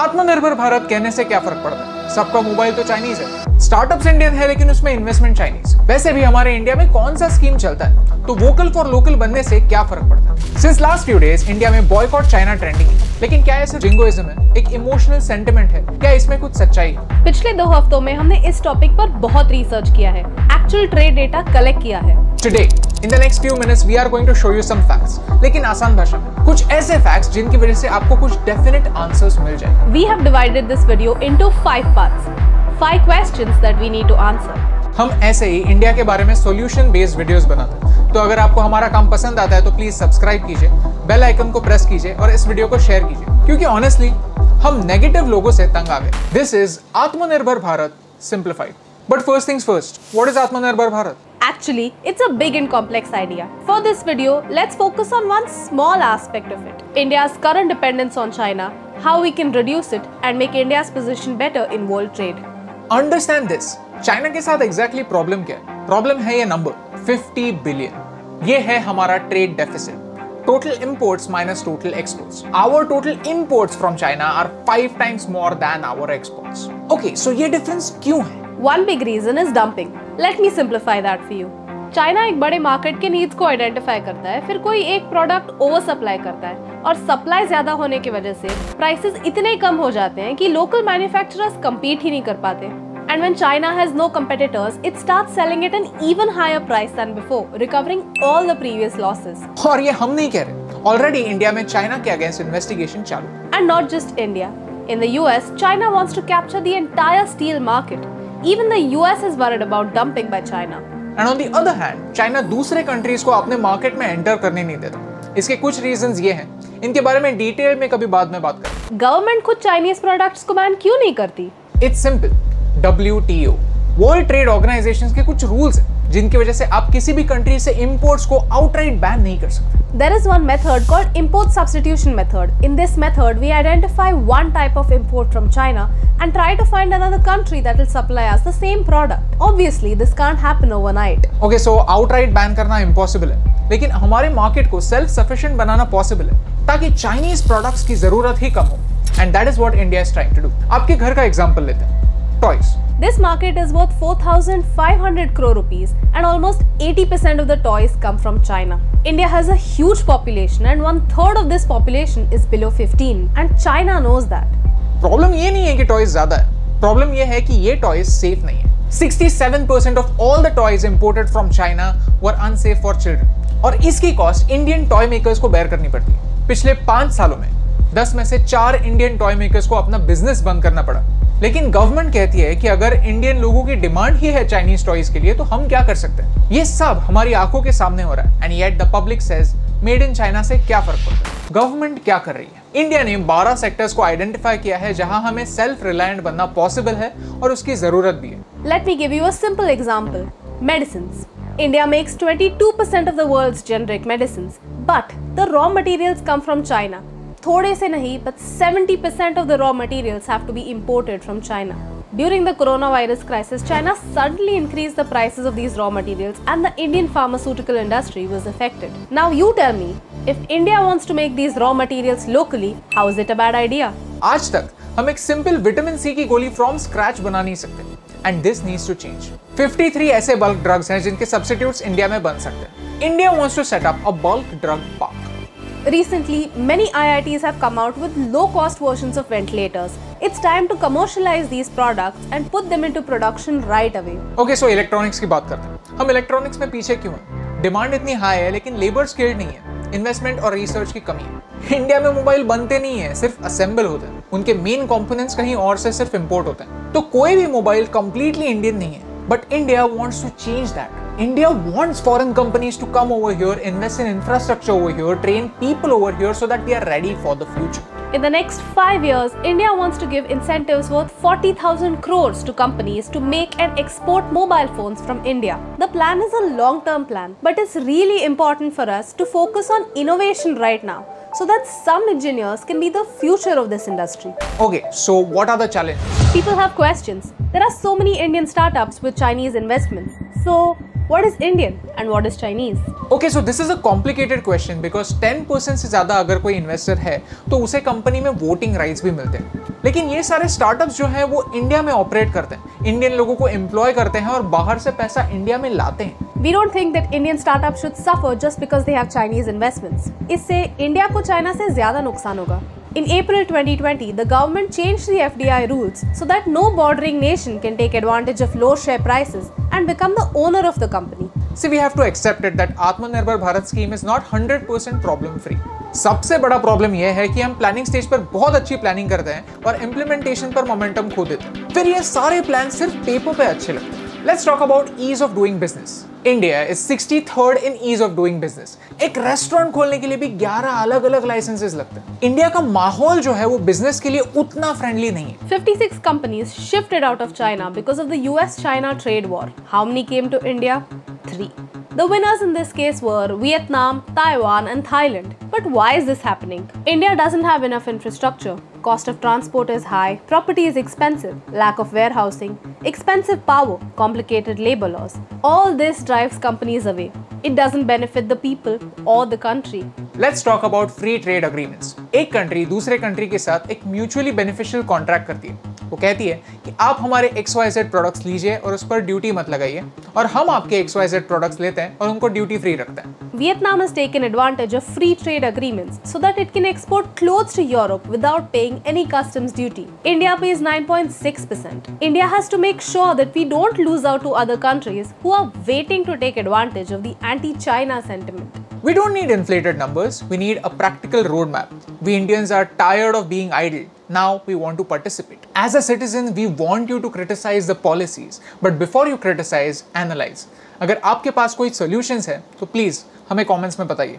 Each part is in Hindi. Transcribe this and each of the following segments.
आत्मनिर्भर भारत कहने से क्या फर्क पड़ता है? सबका मोबाइल तो चाइनीज है, स्टार्टअप्स इंडियन है लेकिन उसमें इन्वेस्टमेंट चाइनीज। वैसे भी हमारे इंडिया में कौन सा स्कीम चलता है, तो वोकल फॉर लोकल बनने से क्या फर्क पड़ता है? Since last few days India में बॉयकॉट चाइना ट्रेंडिंग है, लेकिन क्या ऐसे जिंगोइज्म है, एक इमोशनल सेंटिमेंट है, क्या इसमें कुछ सच्चाई है? पिछले 2 हफ्तों में हमने इस टॉपिक पर बहुत रिसर्च किया है, एक्चुअल ट्रेड डेटा कलेक्ट किया है। Today, in the next few minutes, we are going to show you some facts, लेकिन आसान भाषा में कुछ ऐसे facts जिनकी वजह से आपको कुछ definite answers मिल जाएंगे। We have divided this video into 5 parts, 5 questions that we need to answer. हम ऐसे ही इंडिया के बारे में solution based videos बनाते हैं, तो अगर आपको हमारा काम पसंद आता है तो प्लीज सब्सक्राइब कीजिए, बेल आइकन को प्रेस कीजिए और इस वीडियो को शेयर कीजिए, क्योंकि ऑनेस्टली हम नेगेटिव लोगों से तंग आ गए। दिस इज आत्मनिर्भर Bharat simplified. But first things first, what is आत्मनिर्भर Bharat? Actually, it's a big and complex idea. For this video, let's focus on one small aspect of it. India's current dependence on China, how we can reduce it and make India's position better in world trade. Understand this. China के साथ एग्जैक्टली प्रॉब्लम क्या है? प्रॉब्लम है ये नंबर 50 बिलियन। ये है हमारा trade deficit. Total imports minus total exports. Our total imports from China are 5 times more than our exports. Okay, so ये difference क्यों है? One big reason is dumping. Let me simplify that for you. China एक बड़े मार्केट के नीड्स को आइडेंटिफाई करता है, फिर कोई एक प्रोडक्ट ओवर सप्लाई करता है और सप्लाई ज्यादा होने की वजह से प्राइसेस इतने कम हो जाते हैं कि लोकल मैन्युफैक्चरर्स compete ही नहीं कर पाते। And when China has no competitors, it starts selling at an even higher price than before, recovering all the previous losses. और ये हम नहीं कह रहे, ऑलरेडी इंडिया में चाइना के अगेंस्ट इन्वेस्टिगेशन चालू। And not just India. In the US, China wants to capture the entire steel market. Even the US is worried about dumping by China. And on the other hand, China दूसरे कंट्रीज को अपने मार्केट में एंटर करने नहीं देता। इसके कुछ रीजंस ये हैं, इनके बारे में डिटेल में कभी बाद में बात करें। गवर्नमेंट खुद चाइनीज प्रोडक्ट्स को बैन क्यों नहीं करती? It's simple, WTO world trade organisations के कुछ रूल्स हैं जिनकी वजह से आप किसी भी कंट्री से इंपोर्ट्स को आउटराइट बैन नहीं कर सकते। There is one method called import substitution method. In this method, we identify one type of import from China and try to find another country that will supply us the same product. Obviously, this can't happen overnight. Okay, so outright ban करना इम्पॉसिबल है, लेकिन हमारे मार्केट को सेल्फ सफिशिएंट बनाना पॉसिबल है ताकि चाइनीज प्रोडक्ट्स की जरूरत ही कम हो। And that is what India is trying to do. आपके घर का एग्जांपल लेते हैं, toys. This market is worth 4,500 crore rupees and almost 80% of the toys come from China. India has a huge population and 1/3 of this population is below 15 and China knows that. Problem ये नहीं है कि टॉयज ज्यादा है, प्रॉब्लम ये है कि ये टॉयज सेफ नहीं है। 67% of all the toys imported from China were unsafe for children और इसकी कॉस्ट इंडियन टॉय मेकर्स को बेयर करनी पड़ती है। पिछले 5 सालों में 10 में से 4 इंडियन टॉय मेकर्स को अपना बिजनेस बंद करना पड़ा। लेकिन गवर्नमेंट कहती है कि अगर इंडियन लोगों की डिमांड ही है चाइनीज टॉयज के लिए तो हम क्या कर सकते हैं? ये सब हमारी आंखों के सामने हो रहा है and yet the public says made in China से क्या फर्क पड़ता है? गवर्नमेंट क्या कर रही है? इंडिया ने 12 सेक्टर्स को आइडेंटिफाई किया है जहां हमें सेल्फ रिलायंट बनना पॉसिबल है और उसकी जरूरत भी है। Let me give you a simple example. Medicines. India makes 22% of the world's generic medicines, but the raw materials come from China. थोड़े से नहीं, but 70% of the raw materials have to be imported from China. During the coronavirus crisis, China suddenly increased the prices of these raw materials and the Indian pharmaceutical industry was affected. Now you tell me, if India wants to make these raw materials locally, how is it a bad idea? आज तक हम एक सिंपल विटामिन सी की गोली फ्रॉम स्क्रैच बना नहीं सकते and this needs to change. 53 ऐसे बल्क ड्रग्स हैं जिनके सब्स्टिट्यूट्स इंडिया में बन सकते हैं। India wants to set up a bulk drug park. Recently, many IITs have come out with low-cost versions of ventilators. It's time to commercialize these products and put them into production right away. Okay, so electronics की बात करते हैं। हम इलेक्ट्रॉनिक्स में पीछे क्यों हैं? डिमांड इतनी हाई है लेकिन लेबर स्किल्ड नहीं है, इन्वेस्टमेंट और रिसर्च की कमी है। इंडिया में मोबाइल बनते नहीं है, सिर्फ असेंबल होते हैं। उनके मेन कंपोनेंट्स कहीं और से सिर्फ इंपोर्ट होते हैं। तो कोई भी मोबाइल कंप्लीटली इंडियन नहीं है। But India wants to change that. India wants foreign companies to come over here, invest in infrastructure over here, train people over here so that we are ready for the future. In the next 5 years, India wants to give incentives worth 40,000 crores to companies to make and export mobile phones from India. The plan is a long-term plan, but it's really important for us to focus on innovation right now so that some engineers can be the future of this industry. Okay, so what are the challenges? People have questions. There are so many Indian startups with Chinese investments. So, what is Indian and what is Chinese? Okay, so this is a complicated question because 10% से ज़्यादा अगर कोई इन्वेस्टर है तो उसे कंपनी में वोटिंग राइट्स भी मिलते हैं। लेकिन ये सारे स्टार्टअप्स जो हैं वो इंडिया में ऑपरेट करते हैं, इंडियन लोगों को एम्प्लॉय करते हैं और बाहर से पैसा इंडिया में लाते हैं। We don't think that Indian startups should suffer just because they have Chinese investments. इससे इंडिया को चाइना से ज्यादा नुकसान होगा। In April 2020, the government changed the FDI rules so that no bordering nation can take advantage of low share prices and become the owner of the company. See, we have to accept it that Atmanirbhar Bharat scheme is not 100% problem free. सबसे बड़ा प्रॉब्लम यह है कि हम प्लानिंग स्टेज पर बहुत अच्छी प्लानिंग करते हैं और इम्प्लीमेंटेशन पर मोमेंटम खो देते हैं, फिर ये सारे प्लान सिर्फ पेपर पे अच्छे लगते हैं। Let's talk about ease of doing business. India is 63rd in ease of doing business. एक रेस्टोरेंट खोलने के लिए भी 11 अलग अलग लाइसेंसेस लगते हैं। इंडिया का माहौल जो है वो बिजनेस के लिए उतना फ्रेंडली नहीं है। 56 companies shifted out of China because of the US-China trade war. How many came to India? 3. The winners in this case were Vietnam, Taiwan and Thailand. But why is this happening? India doesn't have enough infrastructure. Cost of transport is high, property is expensive, lack of warehousing, expensive power, complicated labor laws. All this drives companies away. It doesn't benefit the people or the country. Let's talk about free trade agreements. एक कंट्री दूसरे कंट्री के साथ एक म्यूचुअली बेनिफिशियल कॉन्ट्रैक्ट करती है। वो कहती है कि आप हमारे XYZ प्रोडक्ट्स लीजिए और उस पर ड्यूटी मत लगाइए, और हम आपके XYZ प्रोडक्ट्स लेते हैं और उनको ड्यूटी फ्री रखते हैं। Vietnam has taken advantage of free trade agreements so that it can export clothes to Europe without paying any customs duty. India pays 9.6%. India has to make sure that we don't lose out to other countries who are waiting to take advantage of the anti-China sentiment. We don't need inflated numbers, we need a practical roadmap. We Indians are tired of being idle. Now we want to participate. As a citizen, we want you to criticize the policies. But before you criticize, analyze. अगर आपके पास कोई solutions है तो प्लीज हमें कमेंट्स में बताइए।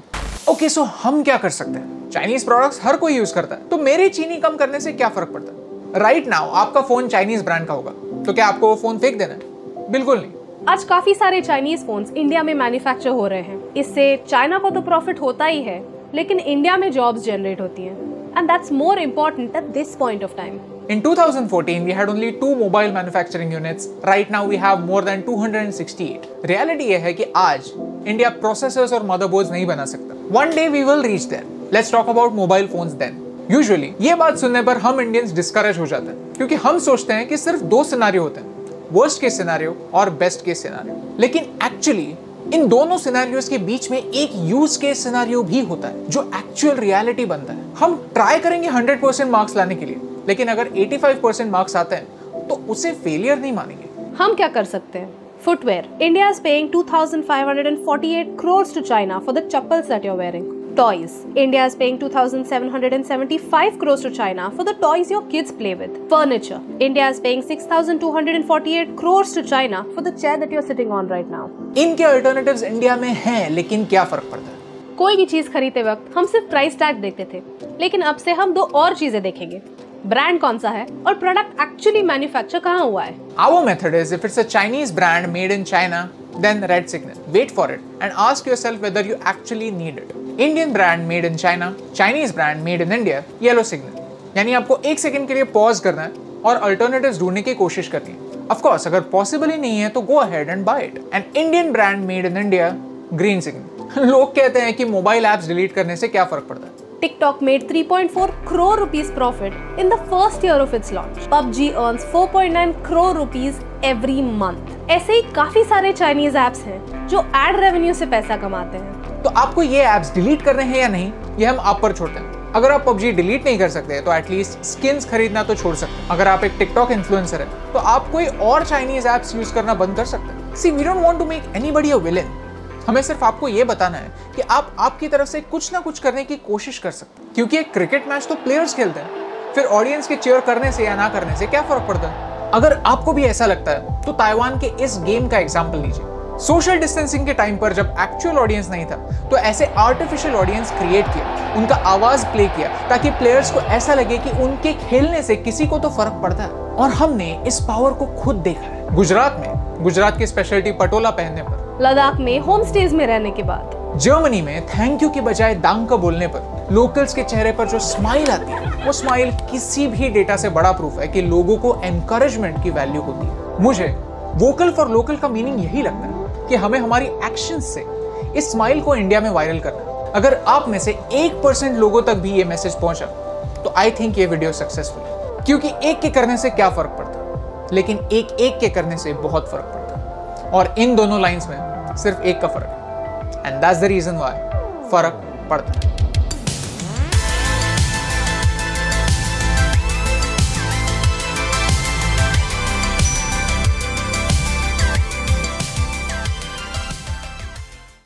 ओके, सो हम क्या कर सकते हैं? चाइनीज प्रोडक्ट्स हर कोई यूज करता है, तो मेरी चीनी कम करने से क्या फर्क पड़ता है? राइट नाउ आपका फोन चाइनीज ब्रांड का होगा, तो क्या आपको वो फोन फेंक देना है? बिल्कुल नहीं। आज काफी सारे चाइनीज फोन्स इंडिया में मैन्युफैक्चर हो रहे हैं। इससे चाइना को तो प्रॉफिट होता ही है, लेकिन इंडिया में जॉब्स जनरेट होती हैं, and that's more important at this point of time. In 2014, we had only 2 mobile manufacturing units. Right now, we have more than 268. Reality ये है कि आज इंडिया प्रोसेसर्स और मदरबोर्ड्स नहीं बना सकता। One day we will reach there. Let's talk about mobile phones then. Usually, ये बात सुनने पर हम इंडियंस डिस्करेज हो जाते हैं, क्योंकि हम सोचते हैं कि सिर्फ 2 सिनेरियो होते हैं, वर्स्ट केस सिनेरियो और बेस्ट केस सिनेरियो। लेकिन एक्चुअली इन दोनों सिनेरियोस के बीच में एक यूज केस सिनेरियो भी होता है जो एक्चुअल रियलिटी बनता है। हम ट्राई करेंगे 100% मार्क्स लाने के लिए, लेकिन अगर 85% मार्क्स आते हैं तो उसे फेलियर नहीं मानेंगे। हम क्या कर सकते हैं? Footwear. India is paying 2,548 crores to China for the chappals that you're wearing. Toys. India is paying 2,775 crores to China for the toys your kids play with. Furniture. India is paying 6,248 crores to China for the chair that you're sitting on right now. इनके अल्टरनेटिव्स इंडिया में हैं, लेकिन क्या फर्क पड़ता है? कोई भी चीज खरीदते वक्त हम सिर्फ प्राइस टैग देखते थे, लेकिन अब से हम 2 और चीजें देखेंगे। ब्रांड कौन सा है और प्रोडक्ट एक्चुअली मैन्युफैक्चर कहाँ हुआ है। Our method is, if it's a Chinese brand made in China, then red signal. Wait for it and ask yourself whether you actually need it. Indian brand made in China, Chinese brand made in India, yellow signal. यानी आपको 1 सेकंड के लिए पॉज करना है और अल्टरनेटिव्स ढूंढने की कोशिश करनी है। Of course, अगर पॉसिबल ही नहीं है तो go ahead and buy it. An Indian brand made in India, green signal. लोग कहते हैं कि मोबाइल ऐप्स डिलीट करने से क्या फर्क पड़ता है? TikTok made 3.4 crore rupees profit in the first year of its launch. PUBG earns 4.9 crore rupees every month. ऐसे ही काफी सारे चाइनीज एप्स हैं जो एड रेवेन्यू से पैसा कमाते हैं। तो आपको ये एप्स डिलीट करने हैं या नहीं, ये हम आप पर छोड़ते हैं। अगर आप PUBG डिलीट नहीं कर सकते तो एटलीस्ट स्किन्स खरीदना तो छोड़ सकते हैं। अगर आप एक टिकटॉक इन्फ्लुएंसर है तो आप कोई और चाइनीज एप्स यूज करना बंद कर सकते हैं। See, we don't want to make anybody a villain. हमें सिर्फ आपको ये बताना है कि आप आपकी तरफ से कुछ ना कुछ करने की कोशिश कर सकते हैं, क्योंकि एक क्रिकेट मैच तो प्लेयर्स खेलते हैं, फिर ऑडियंस के चीयर करने से या ना करने से क्या फर्क पड़ता है। अगर आपको भी ऐसा लगता है तो ताइवान के इस गेम का एग्जांपल लीजिए। सोशल डिस्टेंसिंग के टाइम पर जब एक्चुअल ऑडियंस नहीं था तो ऐसे आर्टिफिशियल ऑडियंस क्रिएट किया, उनका आवाज प्ले किया ताकि प्लेयर्स को ऐसा लगे कि उनके खेलने से किसी को तो फर्क पड़ता है। और हमने इस पावर को खुद देखा है गुजरात में, गुजरात की स्पेशलिटी पटोला पहनने पर, लद्दाख में होम स्टेज में रहने के बाद, जर्मनी में थैंक यू की बजाय दांग बोलने पर लोकल्स के चेहरे पर जो स्माइल आती है, वो स्माइल किसी भी डेटा से बड़ा प्रूफ है कि लोगों को एनकरेजमेंट की वैल्यू होती है। मुझे वोकल फॉर लोकल का मीनिंग यही लगता है कि हमें हमारी एक्शंस से इस स्माइल को इंडिया में वायरल करना है। अगर आप में से 1% लोगों तक भी ये मैसेज पहुंचा तो आई थिंक ये वीडियो सक्सेसफुल है। क्योंकि एक के करने से क्या फर्क पड़ता, लेकिन एक एक के करने से बहुत फर्क पड़ता। और इन दोनों लाइंस में सिर्फ एक का फर्क है, and that's the reason why फर्क पड़ता है।